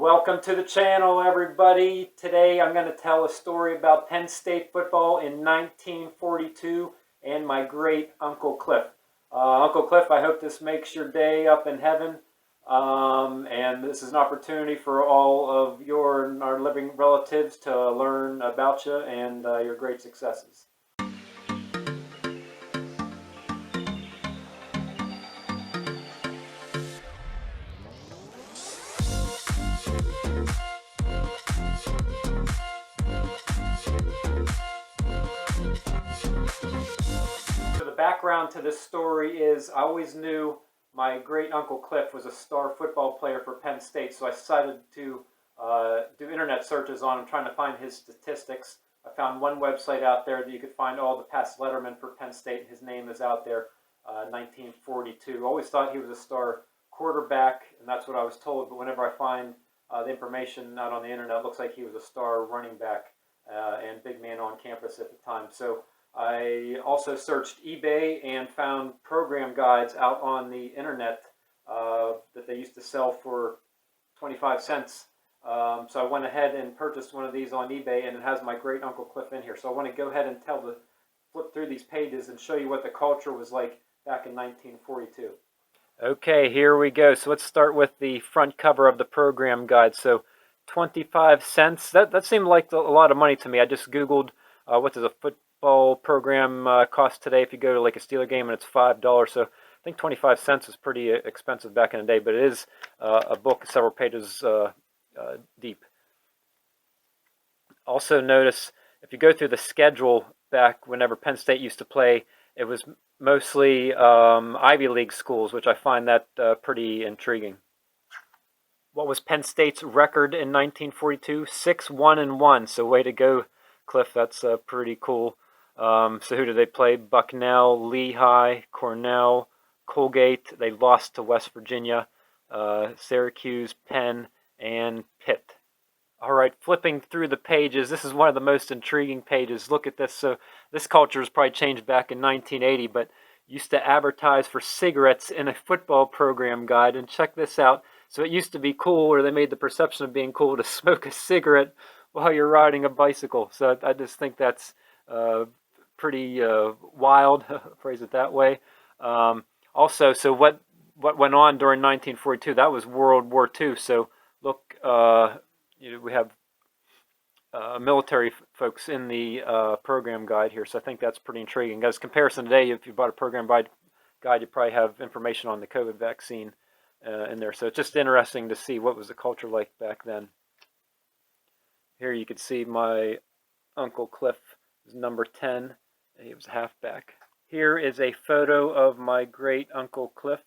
Welcome to the channel, everybody. Today I'm going to tell a story about Penn State football in 1942 and my great Uncle Cliff. Uncle Cliff, I hope this makes your day up in heaven. And this is an opportunity for all of our living relatives to learn about you and your great successes. So the background to this story is I always knew my great Uncle Cliff was a star football player for Penn State, so I decided to do internet searches on him, trying to find his statistics. I found one website out there that you could find all the past lettermen for Penn State. His name is out there, 1942. I always thought he was a star quarterback, and that's what I was told, but whenever I find the information out on the internet, it looks like he was a star running back and big man on campus at the time. So I also searched eBay and found program guides out on the internet that they used to sell for 25 cents. So I went ahead and purchased one of these on eBay, and it has my great Uncle Cliff in here. So I want to go ahead and flip through these pages and show you what the culture was like back in 1942. Okay, here we go. So let's start with the front cover of the program guide. So 25 cents. That seemed like a lot of money to me. I just Googled what does a football program cost today if you go to like a Steeler game, and it's $5. So I think 25 cents is pretty expensive back in the day, but it is a book several pages deep. Also notice if you go through the schedule back whenever Penn State used to play, it was mostly Ivy League schools, which I find that pretty intriguing. What was Penn State's record in 1942? 6-1-1. So way to go, Cliff. That's pretty cool. So who did they play? Bucknell, Lehigh, Cornell, Colgate. They lost to West Virginia, Syracuse, Penn, and Pitt. All right, flipping through the pages, this is one of the most intriguing pages. Look at this. So this culture has probably changed back in 1980, but used to advertise for cigarettes in a football program guide. And check this out. So it used to be cool, or they made the perception of being cool, to smoke a cigarette while you're riding a bicycle. So I just think that's pretty wild, phrase it that way. Also, so what went on during 1942? That was World War II. So look, we have military folks in the program guide here. So I think that's pretty intriguing. As comparison today, if you bought a program guide, you probably have information on the COVID vaccine in there. So it's just interesting to see what was the culture like back then. Here you can see my Uncle Cliff is number 10. He was a halfback. Here is a photo of my great Uncle Cliff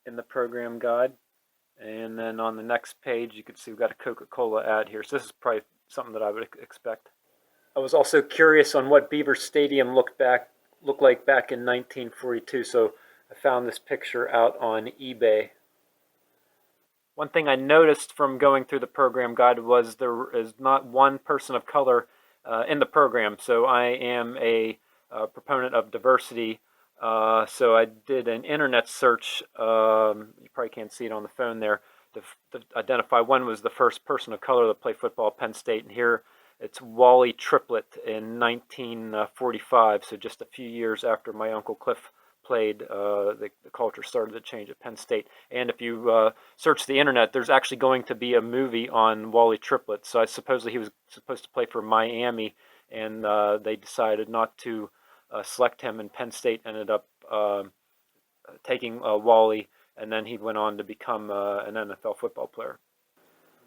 in the program guide. And then on the next page, you can see we've got a Coca-Cola ad here. So this is probably something that I would expect. I was also curious on what Beaver Stadium looked like back in 1942. So I found this picture out on eBay. One thing I noticed from going through the program guide was there is not one person of color in the program. So I am a proponent of diversity. So I did an internet search, you probably can't see it on the phone there, to identify when was the first person of color that played football at Penn State. And here it's Wally Triplett in 1945, so just a few years after my Uncle Cliff played, the culture started to change at Penn State. And if you search the internet, there's actually going to be a movie on Wally Triplett. So I supposedly he was supposed to play for Miami, and they decided not to select him, and Penn State ended up taking Wally, and then he went on to become an NFL football player.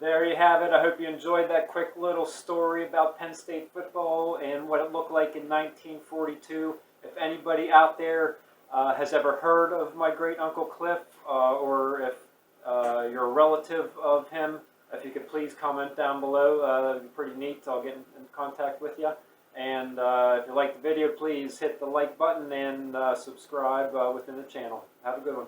There you have it. I hope you enjoyed that quick little story about Penn State football and what it looked like in 1942. If anybody out there has ever heard of my great Uncle Cliff, or if you're a relative of him, if you could please comment down below, that'd be pretty neat. I'll get in contact with you. And if you like the video, please hit the like button and subscribe within the channel. Have a good one.